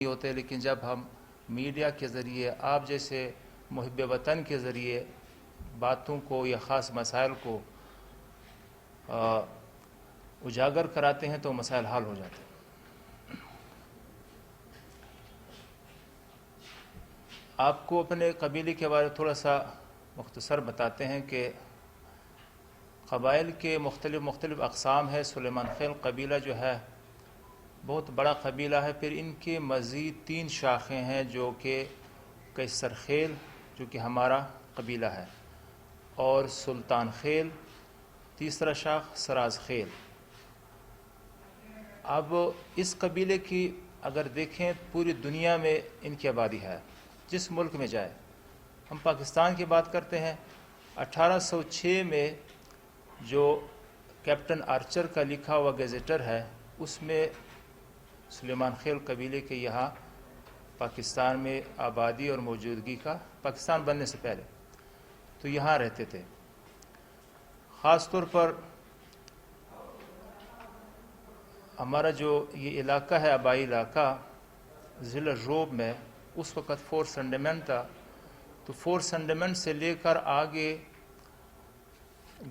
ہوتے، لیکن جب ہم میڈیا کے ذریعے آپ جیسے محب وطن کے ذریعے باتوں کو یا خاص مسائل کو اجاگر کراتے ہیں تو مسائل حل ہو جاتے ہیں۔ آپ کو اپنے قبیلے کے بارے میں تھوڑا سا مختصر بتاتے ہیں کہ قبائل کے مختلف اقسام ہے۔ سلیمان خیل قبیلہ جو ہے بہت بڑا قبیلہ ہے، پھر ان کے مزید 3 شاخیں ہیں جو کہ قیصر خیل جو کہ ہمارا قبیلہ ہے، اور سلطان خیل، تیسرا شاخ سراز خیل۔ اب اس قبیلے کی اگر دیکھیں پوری دنیا میں ان کی آبادی ہے، جس ملک میں جائے۔ ہم پاکستان کی بات کرتے ہیں، 1806 میں جو کیپٹن آرچر کا لکھا ہوا گیزیٹر ہے اس میں سلیمان خیل قبیلے کے یہاں پاکستان میں آبادی اور موجودگی کا، پاکستان بننے سے پہلے تو یہاں رہتے تھے۔ خاص طور پر ہمارا جو یہ علاقہ ہے آبائی علاقہ ضلع روب میں، اس وقت فورٹ سنڈیمنٹ تھا، تو فورٹ سنڈیمنٹ سے لے کر آگے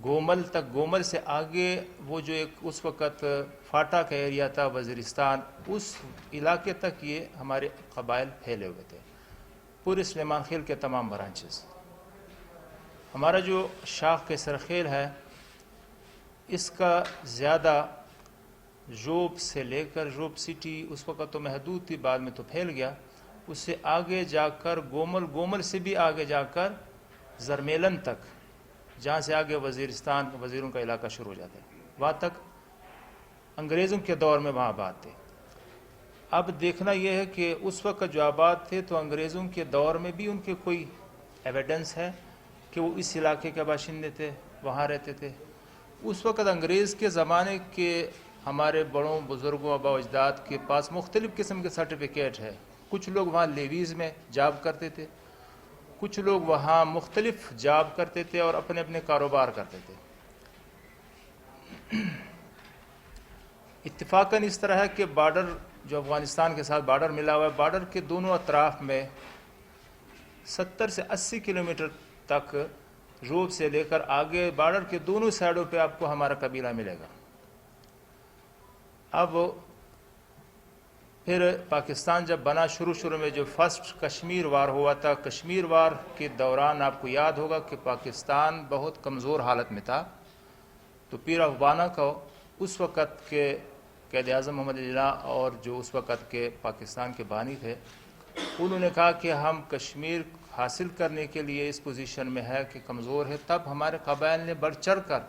گومل تک، گومل سے آگے وہ جو ایک اس وقت فاٹا کا ایریا تھا وزیرستان، اس علاقے تک یہ ہمارے قبائل پھیلے ہوئے تھے، پورے سلیمان خیل کے تمام برانچز۔ ہمارا جو شاخ قیصر خیل ہے اس کا زیادہ روب سے لے کر، روب سٹی اس وقت تو محدود تھی، بعد میں تو پھیل گیا، اس سے آگے جا کر گومل، گومل سے بھی آگے جا کر زرمیلن تک، جہاں سے آگے وزیرستان، وزیروں کا علاقہ شروع ہو جاتا ہے، وہاں تک انگریزوں کے دور میں وہاں آباد تھے۔ اب دیکھنا یہ ہے کہ اس وقت جو آباد تھے تو انگریزوں کے دور میں بھی ان کے کوئی ایویڈنس ہے کہ وہ اس علاقے کے باشندے تھے، وہاں رہتے تھے۔ اس وقت انگریز کے زمانے کے ہمارے بڑوں بزرگوں آباء و اجداد کے پاس مختلف قسم کے سرٹیفکیٹ ہے۔ کچھ لوگ وہاں لیویز میں جاب کرتے تھے، کچھ لوگ وہاں مختلف جاب کرتے تھے اور اپنے اپنے کاروبار کرتے تھے۔ اتفاقاً اس طرح ہے کہ بارڈر جو افغانستان کے ساتھ بارڈر ملا ہوا ہے، بارڈر کے دونوں اطراف میں 70 سے 80 کلومیٹر تک روب سے لے کر آگے بارڈر کے دونوں سائڈوں پہ آپ کو ہمارا قبیلہ ملے گا۔ اب پھر پاکستان جب بنا، شروع میں جو فرسٹ کشمیر وار ہوا تھا، کشمیر وار کے دوران آپ کو یاد ہوگا کہ پاکستان بہت کمزور حالت میں تھا، تو پیر افغانہ کو اس وقت کے قائد اعظم محمد علی جناح اور جو اس وقت کے پاکستان کے بانی تھے، انہوں نے کہا کہ ہم کشمیر حاصل کرنے کے لیے اس پوزیشن میں ہے کہ کمزور ہے۔ تب ہمارے قبائل نے بڑھ چڑھ کر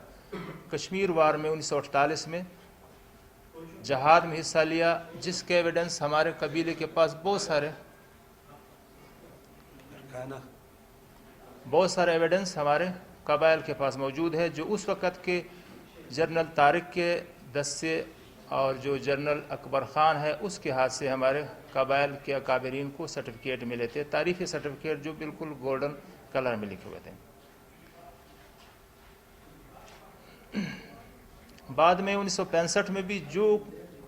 کشمیر وار میں 1948 میں جہاد میں حصہ لیا، جس کے ایویڈنس ہمارے قبیلے کے پاس بہت سارے ایویڈنس ہمارے قبائل کے پاس موجود ہے، جو اس وقت کے جنرل طارق کے دستے اور جو جنرل اکبر خان ہے اس کے ہاتھ سے ہمارے قبائل کے اکابرین کو سرٹیفکیٹ ملے تھے، تاریخی سرٹیفکیٹ جو بالکل گولڈن کلر میں لکھے ہوئے تھے۔ بعد میں 1965 میں بھی جو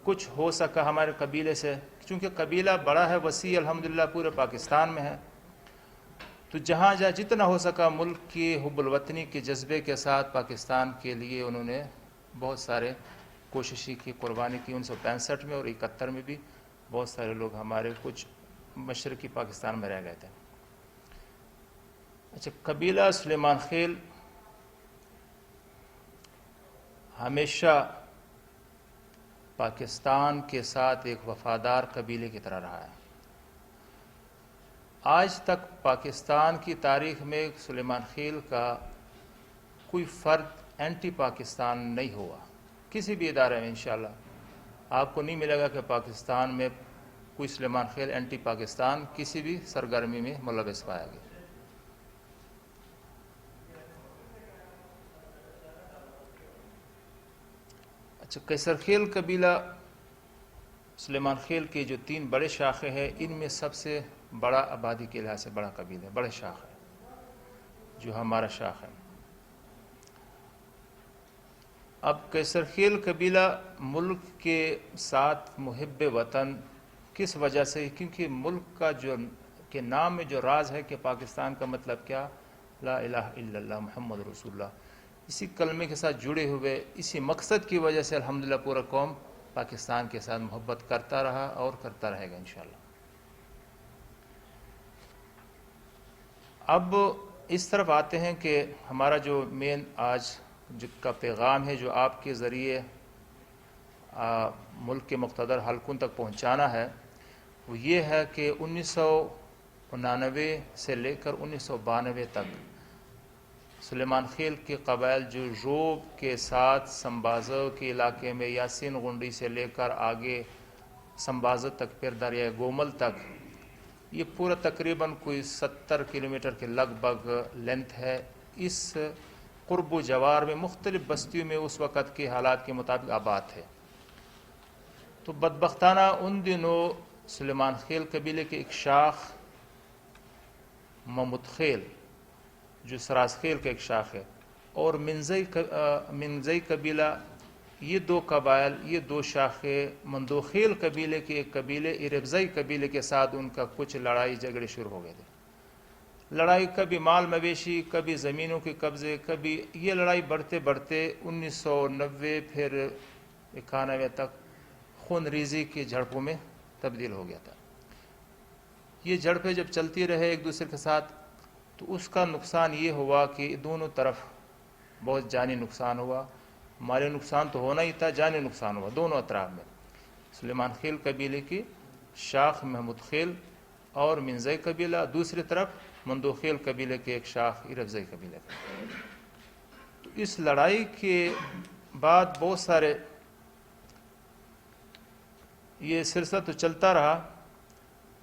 کچھ ہو سکا ہمارے قبیلے سے، چونکہ قبیلہ بڑا ہے، وسیع، الحمدللہ پورے پاکستان میں ہے، تو جہاں جتنا ہو سکا ملک کی حب الوطنی کے جذبے کے ساتھ پاکستان کے لیے انہوں نے بہت سارے کوششیں کی، قربانی کی۔ 1965 میں اور 71 میں بھی بہت سارے لوگ ہمارے کچھ مشرقی پاکستان میں رہ گئے تھے۔ اچھا، قبیلہ سلیمان خیل ہمیشہ پاکستان کے ساتھ ایک وفادار قبیلے کی طرح رہا ہے۔ آج تک پاکستان کی تاریخ میں سلیمان خیل کا کوئی فرد اینٹی پاکستان نہیں ہوا، کسی بھی ادارے میں انشاءاللہ آپ کو نہیں ملے گا کہ پاکستان میں کوئی سلیمان خیل اینٹی پاکستان کسی بھی سرگرمی میں ملوث پایا گیا۔ اچھا، قیصر خیل قبیلہ سلیمان خیل کے جو 3 بڑے شاخیں ہیں، ان میں سب سے بڑا آبادی کے لحاظ سے بڑا قبیلہ ہے، بڑے شاخ ہے جو ہمارا شاخ ہے۔ اب قیصر خیل قبیلہ ملک کے ساتھ محب وطن کس وجہ سے؟ کیونکہ ملک کا جو کے نام میں جو راز ہے کہ پاکستان کا مطلب کیا، لا الہ الا اللہ محمد رسول اللہ، اسی کلمے کے ساتھ جڑے ہوئے اسی مقصد کی وجہ سے الحمدللہ پورا قوم پاکستان کے ساتھ محبت کرتا رہا اور کرتا رہے گا انشاءاللہ۔ اب اس طرف آتے ہیں کہ ہمارا جو مین آج کا پیغام ہے جو آپ کے ذریعے ملک کے مقتدر حلقوں تک پہنچانا ہے، وہ یہ ہے کہ 1999 سے لے کر 1992 تک سلیمان خیل کے قبائل جو روب کے ساتھ سمبازو کے علاقے میں یاسین گنڈی سے لے کر آگے سمبازو تک پھر دریائے گومل تک، یہ پورا تقریباً کوئی 70 کلومیٹر کے لگ بھگ لینتھ ہے۔ اس قرب و جوار میں مختلف بستیوں میں اس وقت کے حالات کے مطابق آباد تھے۔ تو بدبختانہ ان دنوں سلیمان خیل قبیلے کے ایک شاخ محمود خیل جو سراز خیل کا ایک شاخ ہے، اور منزئی قبیلہ، یہ دو قبائل، یہ دو شاخیں مندوخیل قبیلے کے ایک قبیلے اربزئی قبیلے کے ساتھ ان کا کچھ لڑائی جھگڑے شروع ہو گئے تھے۔ لڑائی کبھی مال مویشی، کبھی زمینوں کے قبضے، کبھی یہ لڑائی بڑھتے بڑھتے 1990 پھر 91 تک خون ریزی کی جھڑپوں میں تبدیل ہو گیا تھا۔ یہ جھڑپیں جب چلتی رہے ایک دوسرے کے ساتھ تو اس کا نقصان یہ ہوا کہ دونوں طرف بہت جانی نقصان ہوا، مالی نقصان تو ہونا ہی تھا، جانی نقصان ہوا دونوں اطراف میں۔ سلیمان خیل قبیلے کی شاخ محمود خیل اور منزئی قبیلہ، دوسری طرف مندو خیل قبیلے کے ایک شاخ اربزئی قبیلے کا۔ تو اس لڑائی کے بعد بہت سارے یہ سلسلہ تو چلتا رہا۔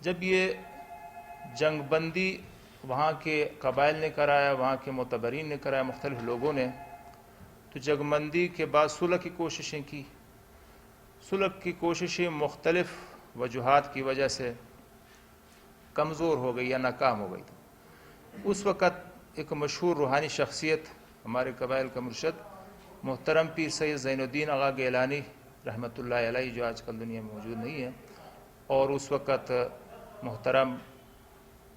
جب یہ جنگ بندی وہاں کے قبائل نے کرایا، وہاں کے معتبرین نے کرایا، مختلف لوگوں نے، تو جنگ بندی کے بعد صلح کی کوششیں کی۔ صلح کی کوششیں مختلف وجوہات کی وجہ سے کمزور ہو گئی یا ناکام ہو گئی تھی۔ اس وقت ایک مشہور روحانی شخصیت ہمارے قبائل کا مرشد محترم پیر سید زین الدین آغا گیلانی رحمۃ اللہ علیہ، جو آج کل دنیا میں موجود نہیں ہے، اور اس وقت محترم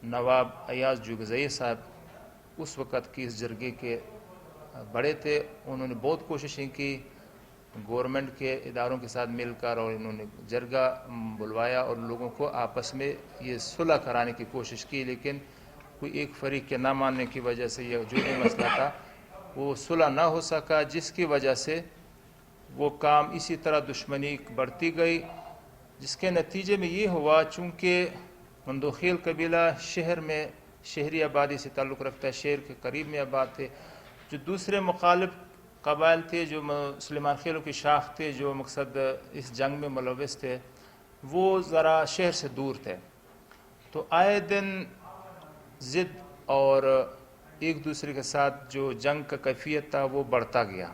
نواب ایاز جوگزئی صاحب اس وقت کی اس جرگے کے بڑے تھے۔ انہوں نے بہت کوششیں کی گورنمنٹ کے اداروں کے ساتھ مل کر، اور انہوں نے جرگہ بلوایا اور لوگوں کو آپس میں یہ صلح کرانے کی کوشش کی، لیکن کوئی ایک فریق کے نہ ماننے کی وجہ سے یہ جو بھی مسئلہ تھا وہ صلح نہ ہو سکا، جس کی وجہ سے وہ کام اسی طرح دشمنی بڑھتی گئی، جس کے نتیجے میں یہ ہوا چونکہ مندوخیل قبیلہ شہر میں شہری آبادی سے تعلق رکھتا ہے، شہر کے قریب میں آباد تھے۔ جو دوسرے مخالف قبائل تھے، جو سلیمان خیلوں کی شاخ تھے، جو مقصد اس جنگ میں ملوث تھے، وہ ذرا شہر سے دور تھے۔ تو آئے دن ضد اور ایک دوسرے کے ساتھ جو جنگ کا کیفیت تھا وہ بڑھتا گیا۔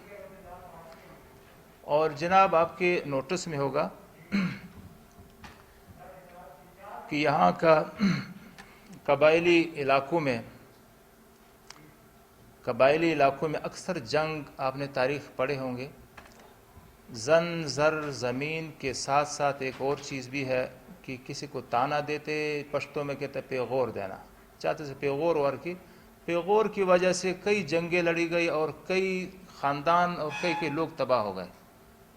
اور جناب آپ کے نوٹس میں ہوگا کہ یہاں کا قبائلی علاقوں میں اکثر جنگ آپ نے تاریخ پڑھے ہوں گے، زن زر زمین کے ساتھ ساتھ ایک اور چیز بھی ہے کہ کسی کو تانا دیتے، پشتوں میں کہتے پیغور دینا چاہتے سے، پیغور اور کی پیغور کی وجہ سے کئی جنگیں لڑی گئی اور کئی خاندان اور کئی لوگ تباہ ہو گئے۔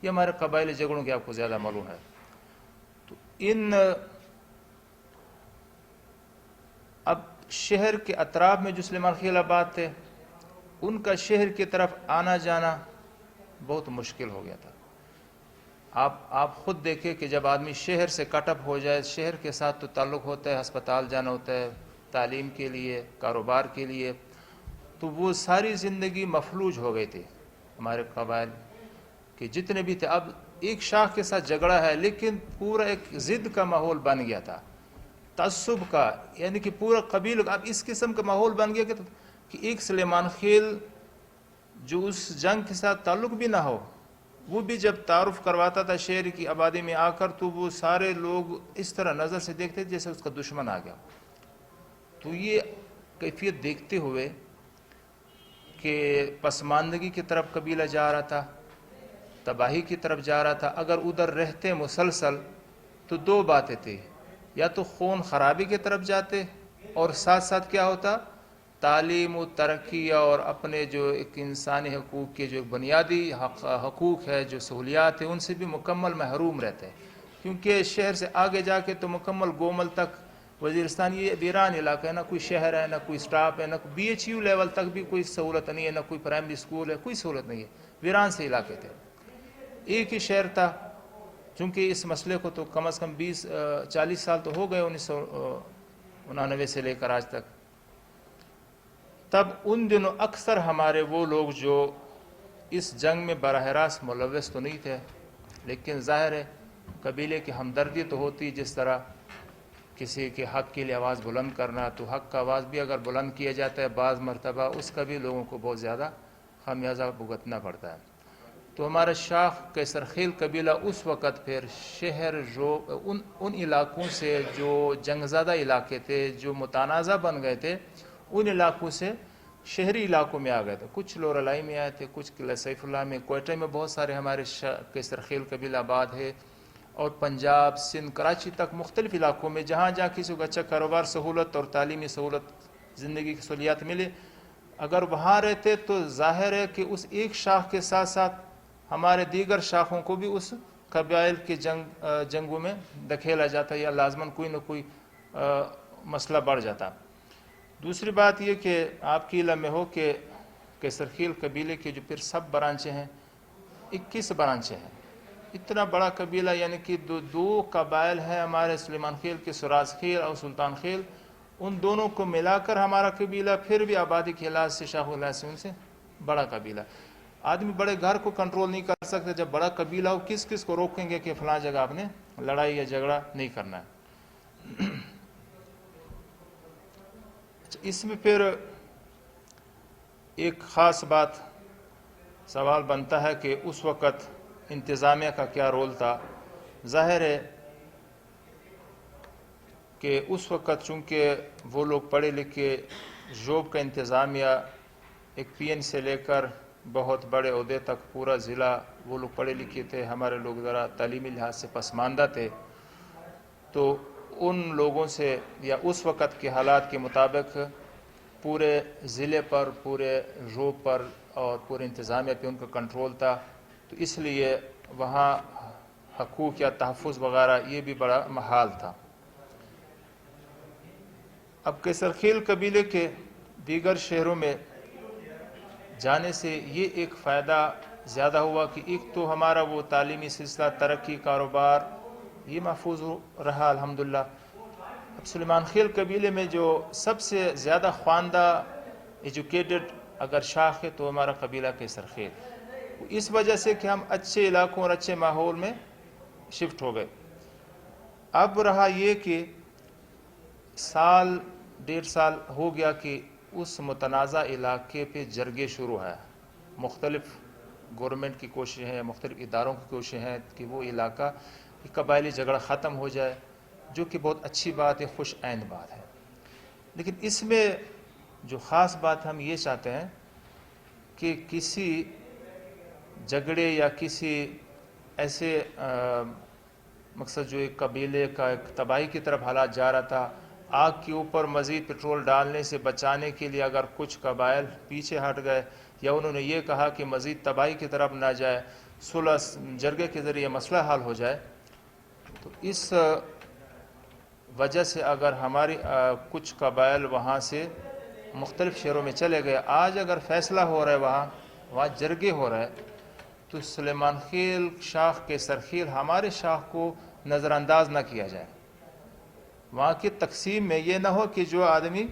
یہ ہمارے قبائلی جھگڑوں کے آپ کو زیادہ معلوم ہے۔ تو اب شہر کے اطراف میں جو سلیمان خیل آباد تھے، ان کا شہر کی طرف آنا جانا بہت مشکل ہو گیا تھا۔ آپ خود دیکھیں کہ جب آدمی شہر سے کٹ اپ ہو جائے، شہر کے ساتھ تو تعلق ہوتا ہے، ہسپتال جانا ہوتا ہے، تعلیم کے لیے، کاروبار کے لیے، تو وہ ساری زندگی مفلوج ہو گئی تھی ہمارے قبائل کہ جتنے بھی تھے۔ اب ایک شاخ کے ساتھ جھگڑا ہے لیکن پورا ایک ضد کا ماحول بن گیا تھا، تعصب کا، یعنی کہ پورا قبیل اب اس قسم کا ماحول بن گیا کہ ایک سلیمان خیل جو اس جنگ کے ساتھ تعلق بھی نہ ہو، وہ بھی جب تعارف کرواتا تھا شہر کی آبادی میں آ کر، تو وہ سارے لوگ اس طرح نظر سے دیکھتے جیسے اس کا دشمن آ گیا۔ تو یہ کیفیت دیکھتے ہوئے کہ پسماندگی کی طرف قبیلہ جا رہا تھا، تباہی کی طرف جا رہا تھا، اگر ادھر رہتے مسلسل تو دو باتیں تھیں، یا تو خون خرابی کی طرف جاتے اور ساتھ ساتھ کیا ہوتا، تعلیم و ترقی اور اپنے جو ایک انسانی حقوق کے جو بنیادی حقوق ہے، جو سہولیات ہیں، ان سے بھی مکمل محروم رہتے ہیں، کیونکہ شہر سے آگے جا کے تو مکمل گومل تک وزیرستان یہ ویران علاقہ ہے، نہ کوئی شہر ہے، نہ کوئی سٹاپ ہے، نہ بی ایچ یو لیول تک بھی کوئی سہولت نہیں ہے، نہ کوئی پرائمری اسکول ہے، کوئی سہولت نہیں ہے، ویران سے علاقے تھے۔ ایک ہی شہر تھا، چونکہ اس مسئلے کو تو کم از کم 40 سال تو ہو گئے 1999 سے لے کر آج تک۔ تب ان دنوں اکثر ہمارے وہ لوگ جو اس جنگ میں براہ راست ملوث تو نہیں تھے، لیکن ظاہر ہے قبیلے کی ہمدردی تو ہوتی، جس طرح کسی کے حق کے لیے آواز بلند کرنا، تو حق کا آواز بھی اگر بلند کیا جاتا ہے بعض مرتبہ اس کا بھی لوگوں کو بہت زیادہ خمیازہ بھگتنا پڑتا ہے۔ تو ہمارا شاخ کیسرخیل قبیلہ اس وقت پھر شہر ان علاقوں سے جو جنگ زدہ علاقے تھے، جو متنازع بن گئے تھے، ان علاقوں سے شہری علاقوں میں آ گئے تھے۔ کچھ لورالائی میں آئے تھے، کچھ قلعہ سیف اللہ میں، کوئٹہ میں بہت سارے ہمارے کیسرخیل قبیلہ آباد ہے، اور پنجاب، سندھ، کراچی تک مختلف علاقوں میں جہاں جہاں کسی کو اچھا کاروبار سہولت اور تعلیمی سہولت، زندگی کی سہولیات ملے، اگر وہاں رہتے تو ظاہر ہے کہ اس ایک شاخ کے ساتھ ساتھ ہمارے دیگر شاخوں کو بھی اس قبائل کے جنگوں میں دھکیلا جاتا، یا لازماً کوئی نہ کوئی مسئلہ بڑھ جاتا۔ دوسری بات یہ کہ آپ کی علم میں ہو کہ کیسرخیل قبیلے کے جو پھر سب برانچیں ہیں، 21 برانچیں ہیں۔ اتنا بڑا قبیلہ، یعنی کہ دو قبائل ہیں ہمارے، سلیمان خیل کے سراج خیل اور سلطان خیل، ان دونوں کو ملا کر ہمارا قبیلہ پھر بھی آبادی کے لحاظ سے، شاخ و لحاظ سے ان سے بڑا قبیلہ۔ آدمی بڑے گھر کو کنٹرول نہیں کر سکتے، جب بڑا قبیلہ ہو کس کس کو روکیں گے کہ فلاں جگہ آپ نے لڑائی یا جھگڑا نہیں کرنا ہے۔ اس میں پھر ایک خاص بات سوال بنتا ہے کہ اس وقت انتظامیہ کا کیا رول تھا۔ ظاہر ہے کہ اس وقت چونکہ وہ لوگ پڑھے لکھے، جوب کا انتظامیہ ایک پی این سے لے کر بہت بڑے عہدے تک پورا ضلع، وہ لوگ پڑھے لکھے تھے، ہمارے لوگ ذرا تعلیمی لحاظ سے پسماندہ تھے، تو ان لوگوں سے یا اس وقت کے حالات کے مطابق پورے ضلع پر، پورے روب پر اور پورے انتظامیہ پہ ان کا کنٹرول تھا، تو اس لیے وہاں حقوق یا تحفظ وغیرہ یہ بھی بڑا محال تھا۔ اب کیسرخیل قبیلے کے دیگر شہروں میں جانے سے یہ ایک فائدہ زیادہ ہوا کہ ایک تو ہمارا وہ تعلیمی سلسلہ، ترقی، کاروبار یہ محفوظ رہا الحمدللہ۔ اب سلیمان خیل قبیلے میں جو سب سے زیادہ خواندہ ایجوکیٹڈ اگر شاخ ہے تو ہمارا قبیلہ کیسرخیل، اس وجہ سے کہ ہم اچھے علاقوں اور اچھے ماحول میں شفٹ ہو گئے۔ اب رہا یہ کہ سال 1.5 سال ہو گیا کہ اس متنازع علاقے پہ جرگے شروع ہے، مختلف گورنمنٹ کی کوششیں ہیں، مختلف اداروں کی کوششیں ہیں کہ وہ علاقہ قبائلی جھگڑا ختم ہو جائے، جو کہ بہت اچھی بات ہے، خوش آئند بات ہے۔ لیکن اس میں جو خاص بات ہم یہ چاہتے ہیں کہ کسی جھگڑے یا کسی ایسے مقصد جو ایک قبیلے کا ایک تباہی کی طرف حالات جا رہا تھا، آگ کے اوپر مزید پٹرول ڈالنے سے بچانے کے لیے اگر کچھ قبائل پیچھے ہٹ گئے یا انہوں نے یہ کہا کہ مزید تباہی کی طرف نہ جائے، صلح جرگے کے ذریعے مسئلہ حل ہو جائے، تو اس وجہ سے اگر ہماری کچھ قبائل وہاں سے مختلف شہروں میں چلے گئے، آج اگر فیصلہ ہو رہا ہے وہاں جرگے ہو رہا ہے، تو سلیمان خیل شاخ کیسرخیل ہمارے شاخ کو نظر انداز نہ کیا جائے۔ وہاں کی تقسیم میں یہ نہ ہو کہ جو آدمی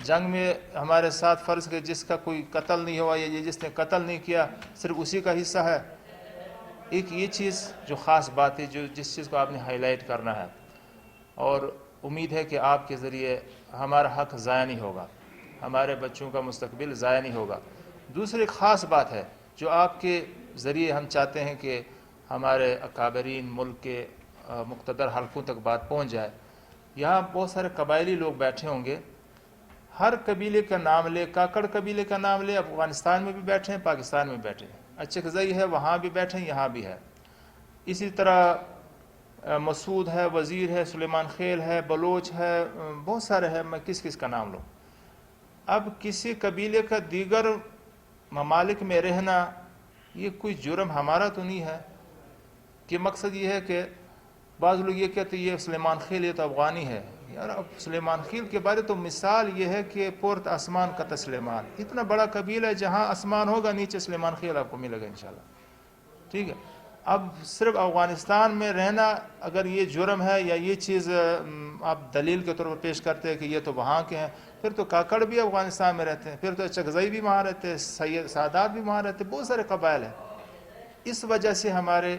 جنگ میں ہمارے ساتھ فرض کے جس کا کوئی قتل نہیں ہوا یا جس نے قتل نہیں کیا صرف اسی کا حصہ ہے۔ ایک یہ چیز جو خاص بات ہے، جس چیز کو آپ نے ہائی لائٹ کرنا ہے، اور امید ہے کہ آپ کے ذریعے ہمارا حق ضائع نہیں ہوگا، ہمارے بچوں کا مستقبل ضائع نہیں ہوگا۔ دوسری خاص بات ہے جو آپ کے ذریعے ہم چاہتے ہیں کہ ہمارے اکابرین ملک کے مقتدر حلقوں تک بات پہنچ جائے۔ یہاں بہت سارے قبائلی لوگ بیٹھے ہوں گے، ہر قبیلے کا نام لے، کاکڑ قبیلے کا نام لے، افغانستان میں بھی بیٹھے ہیں، پاکستان میں بیٹھے ہیں، اچھے خزائی ہے وہاں بھی بیٹھے ہیں، یہاں بھی ہے، اسی طرح مسعود ہے، وزیر ہے، سلیمان خیل ہے، بلوچ ہے، بہت سارے ہیں، میں کس کس کا نام لوں. اب کسی قبیلے کا دیگر ممالک میں رہنا یہ کوئی جرم ہمارا تو نہیں ہے. کہ مقصد یہ ہے کہ بعض لوگ یہ کہتے ہیں یہ سلیمان خیل یہ تو افغانی ہے. یار اب سلیمان خیل کے بارے تو مثال یہ ہے کہ پورت آسمان کا سلیمان اتنا بڑا قبیلہ ہے، جہاں آسمان ہوگا نیچے سلیمان خیل آپ کو ملے گا انشاءاللہ. ٹھیک ہے. اب صرف افغانستان میں رہنا اگر یہ جرم ہے یا یہ چیز آپ دلیل کے طور پر پیش کرتے ہیں کہ یہ تو وہاں کے ہیں، پھر تو کاکڑ بھی افغانستان میں رہتے ہیں، پھر تو چغزئی بھی وہاں رہتے ہیں، سادات بھی وہاں رہتے ہیں، بہت سارے قبائل ہیں. اس وجہ سے ہمارے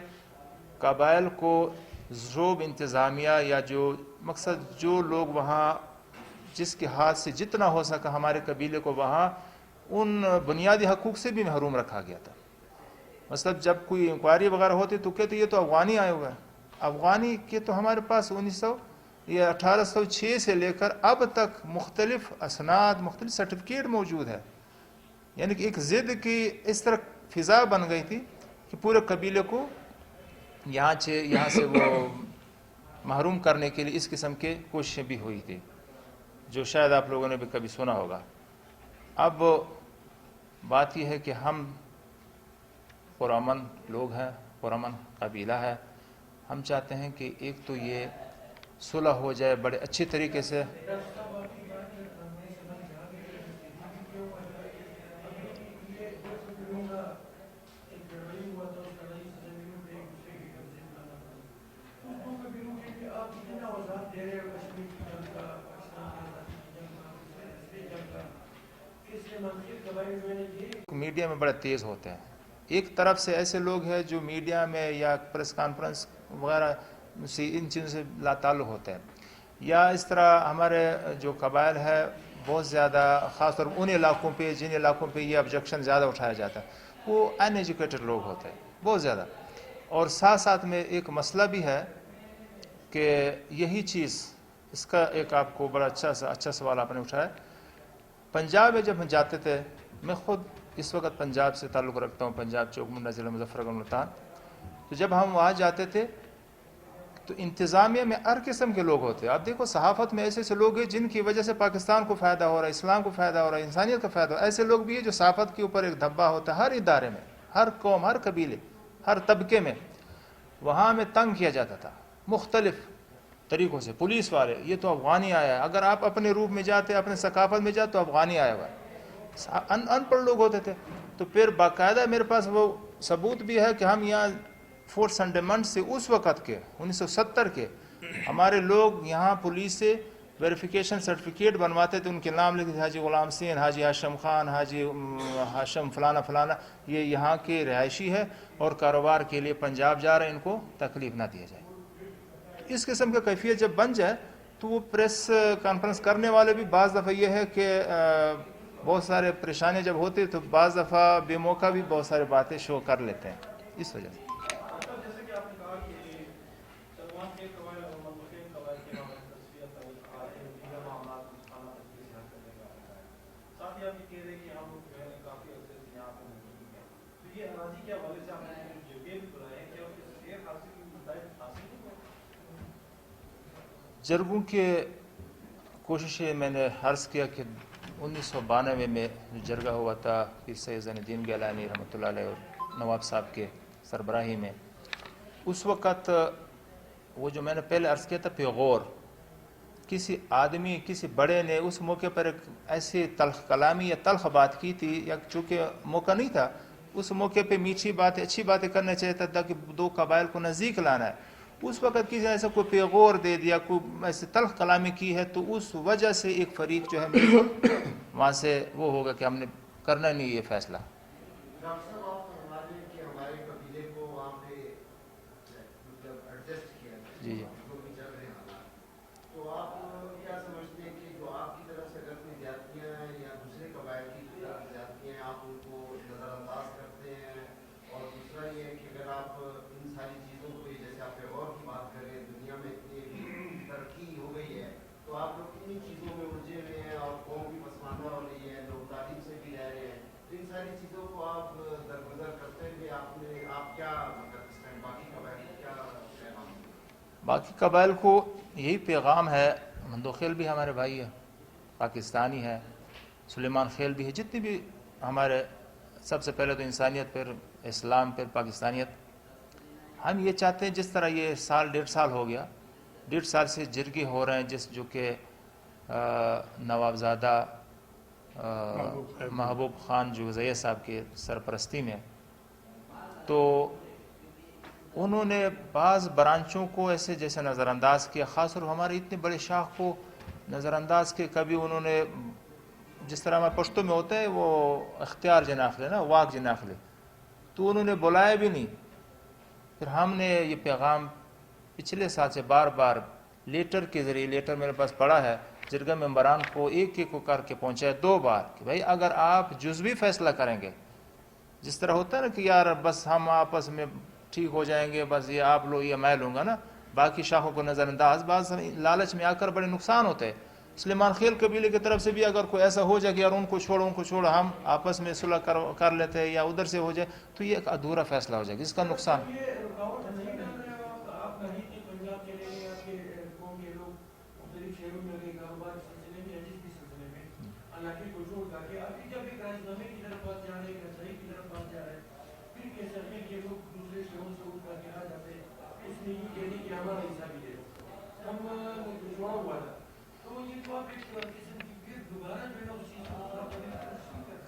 قبائل کو ذوب انتظامیہ یا جو مقصد جو لوگ وہاں جس کے ہاتھ سے جتنا ہو سکا ہمارے قبیلے کو وہاں ان بنیادی حقوق سے بھی محروم رکھا گیا تھا. مطلب جب کوئی انکوائری وغیرہ ہوتی تو کہتے یہ تو افغانی آئے ہوئے ہیں. افغانی کے تو ہمارے پاس 1806 سے لے کر اب تک مختلف اسناد، مختلف سرٹیفکیٹ موجود ہے. یعنی کہ ایک ضد کی اس طرح فضا بن گئی تھی کہ پورے قبیلے کو یہاں سے وہ محروم کرنے کے لیے اس قسم کے کوششیں بھی ہوئی تھی، جو شاید آپ لوگوں نے بھی کبھی سنا ہوگا. اب بات یہ ہے کہ ہم پرامن لوگ ہیں، پرامن قبیلہ ہے. ہم چاہتے ہیں کہ ایک تو یہ صلح ہو جائے بڑے اچھے طریقے سے. میڈیا میں بڑے تیز ہوتے ہیں. ایک طرف سے ایسے لوگ ہیں جو میڈیا میں یا پریس کانفرنس وغیرہ سے ان چیزوں سے لا تعلق ہوتے ہیں، یا اس طرح ہمارے جو قبائل ہے بہت زیادہ خاص طور ان علاقوں پہ جن علاقوں پہ یہ آبجیکشن زیادہ اٹھایا جاتا ہے وہ ان ایجوکیٹڈ لوگ ہوتے ہیں بہت زیادہ. اور ساتھ ساتھ میں ایک مسئلہ بھی ہے کہ یہی چیز اس کا ایک آپ کو بڑا اچھا سوال آپ نے اٹھایا. پنجاب میں جب ہم جاتے تھے، میں خود اس وقت پنجاب سے تعلق رکھتا ہوں، پنجاب چوک منڈا ضلع مظفر نگر ملتان. تو جب ہم وہاں جاتے تھے تو انتظامیہ میں ہر قسم کے لوگ ہوتے. آپ دیکھو صحافت میں ایسے لوگ ہیں جن کی وجہ سے پاکستان کو فائدہ ہو رہا ہے، اسلام کو فائدہ ہو رہا ہے، انسانیت کا فائدہ ہو رہا ہے. ایسے لوگ بھی ہیں جو صحافت کے اوپر ایک دھبا ہوتا ہے ہر ادارے میں، ہر قوم، ہر قبیلے، ہر طبقے میں. وہاں میں تنگ کیا جاتا تھا مختلف طریقوں سے. پولیس والے یہ تو افغانی آیا ہے، اگر آپ اپنے روپ میں جاتے اپنے ثقافت میں جاتے تو افغانی آیا ہوا ہے. ان پڑھ لوگ ہوتے تھے. تو پھر باقاعدہ میرے پاس وہ ثبوت بھی ہے کہ ہم یہاں 4 سنڈے منتھ سے اس وقت کے 1970 کے ہمارے لوگ یہاں پولیس سے ویریفیکیشن سرٹیفکیٹ بنواتے تھے، ان کے نام لکھتے حاجی غلام حسین، حاجی ہاشم خان، حاجی ہاشم فلانا فلانا، یہ یہاں کے رہائشی ہے اور کاروبار کے لیے پنجاب جا رہے ہیں، ان کو تکلیف نہ دیا جائے. اس قسم کا کیفیت جب بن جائے تو وہ پریس کانفرنس کرنے والے بھی بعض دفعہ یہ ہے کہ بہت سارے پریشانیاں جب ہوتی تو بعض دفعہ بے موقع بھی بہت سارے باتیں شو کر لیتے ہیں اس وجہ سے. جرگوں کے کوششیں میں نے عرض کیا کہ 1992 میں جو جرگہ ہوا تھا پیر سید زین الدین گیلانی رحمۃ اللہ علیہ اور نواب صاحب کے سربراہی میں، اس وقت وہ جو میں نے پہلے عرض کیا تھا پیغور کسی آدمی کسی بڑے نے اس موقع پر ایک ایسی تلخ کلامی یا تلخ بات کی تھی، یا چونکہ موقع نہیں تھا اس موقع پہ میٹھی باتیں اچھی باتیں کرنا چاہتا تھا کہ دو قبائل کو نزدیک لانا ہے. اس وقت کسی نے ایسا کوئی پیغور دے دیا، کوئی ایسے تلخ کلامی کی ہے، تو اس وجہ سے ایک فریق جو ہے بالکل وہاں سے وہ ہوگا کہ ہم نے کرنا نہیں یہ فیصلہ. جی جی باقی قبائل کو یہی پیغام ہے، مندوخیل بھی ہمارے بھائی ہے، پاکستانی ہے، سلیمان خیل بھی ہے، جتنی بھی ہمارے، سب سے پہلے تو انسانیت، پھر اسلام، پھر پاکستانیت. ہم یہ چاہتے ہیں جس طرح یہ سال 1.5 سال ہو گیا، 1.5 سال سے جرگے ہو رہے ہیں، جو کہ نوابزادہ محبوب خان جوزیہ صاحب کے سرپرستی میں، تو انہوں نے بعض برانچوں کو ایسے جیسے نظر انداز کیا، خاص طور ہمارے اتنے بڑے شاخ کو نظر انداز کے. کبھی انہوں نے جس طرح ہمارے پشتوں میں ہوتا ہے وہ اختیار جناخلے نا، واق جناخلے، تو انہوں نے بلایا بھی نہیں. پھر ہم نے یہ پیغام پچھلے سال سے بار بار لیٹر کے ذریعے، لیٹر میرے پاس پڑا ہے، جرگہ ممبران کو ایک ایک کو کر کے پہنچایا 2 بار کہ بھائی اگر آپ جزوی فیصلہ کریں گے، جس طرح ہوتا ہے نا کہ یار بس ہم آپس میں ٹھیک ہو جائیں گے، بس یہ آپ لو یہ میں لوں گا نا، باقی شاخوں کو نظر انداز، بعض لالچ میں آ کر بڑے نقصان ہوتے ہیں. سلیمان خیل قبیلے کی طرف سے بھی اگر کوئی ایسا ہو جائے کہ یار ان کو چھوڑو ہم آپس میں صلح کر لیتے ہیں یا ادھر سے ہو جائے، تو یہ ایک ادھورا فیصلہ ہو جائے گا، اس کا نقصان.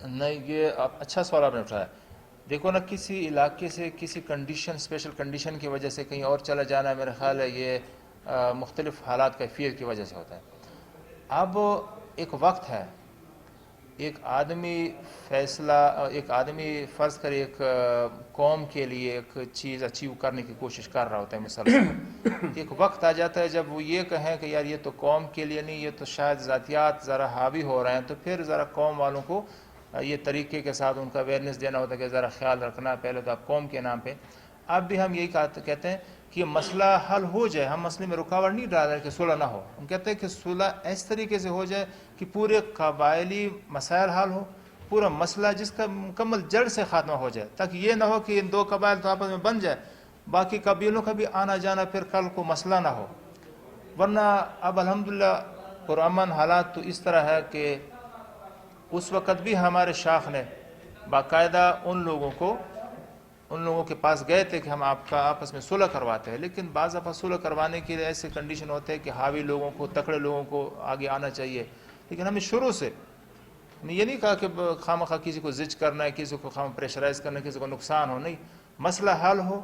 نہیں، یہ اچھا سوال آپ نے اٹھایا. دیکھو نا، کسی علاقے سے کسی کنڈیشن، اسپیشل کنڈیشن کی وجہ سے کہیں اور چلا جانا ہے، میرا خیال ہے یہ مختلف حالات کیفیت کی وجہ سے ہوتا ہے. اب ایک وقت ہے، ایک آدمی فرض کرے ایک قوم کے لیے ایک چیز اچیو کرنے کی کوشش کر رہا ہوتا ہے مسلسل. ایک وقت آ جاتا ہے جب وہ یہ کہیں کہ یار یہ تو قوم کے لیے نہیں، یہ تو شاید ذاتیات ذرا حاوی ہو رہے ہیں، تو پھر ذرا قوم والوں کو یہ طریقے کے ساتھ ان کا اویئرنیس دینا ہوتا ہے کہ ذرا خیال رکھنا، پہلے تو آپ قوم کے نام پہ. اب بھی ہم یہی کہتے ہیں کہ یہ مسئلہ حل ہو جائے. ہم مسئلے میں رکاوٹ نہیں ڈال رہے کہ صلح نہ ہو، ہم کہتے ہیں کہ صلح اس طریقے سے ہو جائے کہ پورے قبائلی مسائل حل ہو، پورا مسئلہ جس کا مکمل جڑ سے خاتمہ ہو جائے، تاکہ یہ نہ ہو کہ ان 2 قبائل تو آپس میں بن جائے، باقی قبیلوں کا بھی آنا جانا پھر کل کو مسئلہ نہ ہو. ورنہ اب الحمدللہ پرامن حالات تو اس طرح ہے کہ اس وقت بھی ہمارے شاخ نے باقاعدہ ان لوگوں کے پاس گئے تھے کہ ہم آپ کا آپس میں صلح کرواتے ہیں، لیکن بعض دفعہ صلح کروانے کے لیے ایسے کنڈیشن ہوتے ہیں کہ حاوی لوگوں کو، تکڑے لوگوں کو آگے آنا چاہیے. لیکن ہمیں شروع سے میں یہ نہیں کہا کہ خواہ کسی کو زج کرنا ہے، کسی کو خواہ پریشرائز کرنا ہے، کسی کو نقصان ہو، نہیں، مسئلہ حل ہو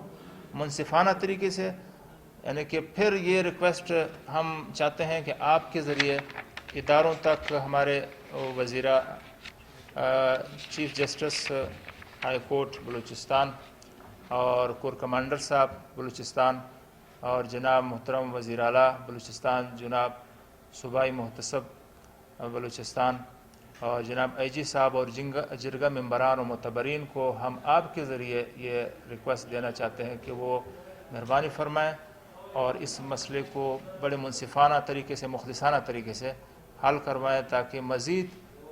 منصفانہ طریقے سے. یعنی کہ پھر یہ ریکویسٹ ہم چاہتے ہیں کہ آپ کے ذریعے اداروں تک، ہمارے وزیرہ chief justice high court Balochistan اور کور کمانڈر صاحب بلوچستان، اور جناب محترم وزیر اعلیٰ بلوچستان جناب صوبائی محتسب بلوچستان، اور جناب آئی جی صاحب اور جرگہ ممبران و معتبرین کو ہم آپ کے ذریعے یہ ریکویسٹ دینا چاہتے ہیں کہ وہ مہربانی فرمائیں اور اس مسئلے کو بڑے منصفانہ طریقے سے، مخلصانہ طریقے سے حل کروائیں، تاکہ مزید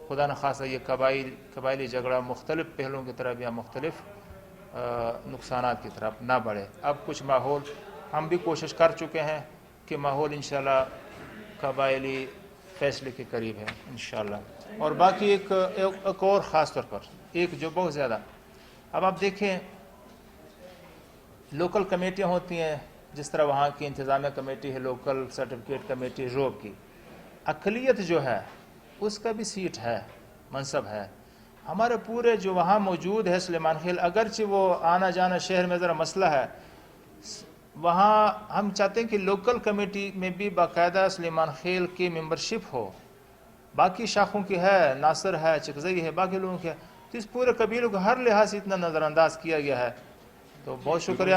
خدا نخواستہ یہ قبائلی جھگڑا مختلف پہلوؤں کی طرف یا مختلف نقصانات کی طرف نہ بڑھے. اب کچھ ماحول ہم بھی کوشش کر چکے ہیں کہ ماحول انشاءاللہ قبائلی فیصلے کے قریب ہے انشاءاللہ. اور باقی ایک اور خاص طور پر ایک جو بہت زیادہ، اب آپ دیکھیں لوکل کمیٹیاں ہوتی ہیں، جس طرح وہاں کی انتظامیہ کمیٹی ہے، لوکل سرٹیفکیٹ کمیٹی روب کی، اقلیت جو ہے اس کا بھی سیٹ ہے، منصب ہے. ہمارے پورے جو وہاں موجود ہے سلیمان خیل، اگرچہ وہ آنا جانا شہر میں ذرا مسئلہ ہے، وہاں ہم چاہتے ہیں کہ لوکل کمیٹی میں بھی باقاعدہ سلیمان خیل کی ممبرشپ ہو. باقی شاخوں کی ہے، ناصر ہے، چکزئی ہے، باقی لوگوں کی ہے، تو اس پورے قبیلوں کو ہر لحاظ سے اتنا نظر انداز کیا گیا ہے. تو بہت شکریہ.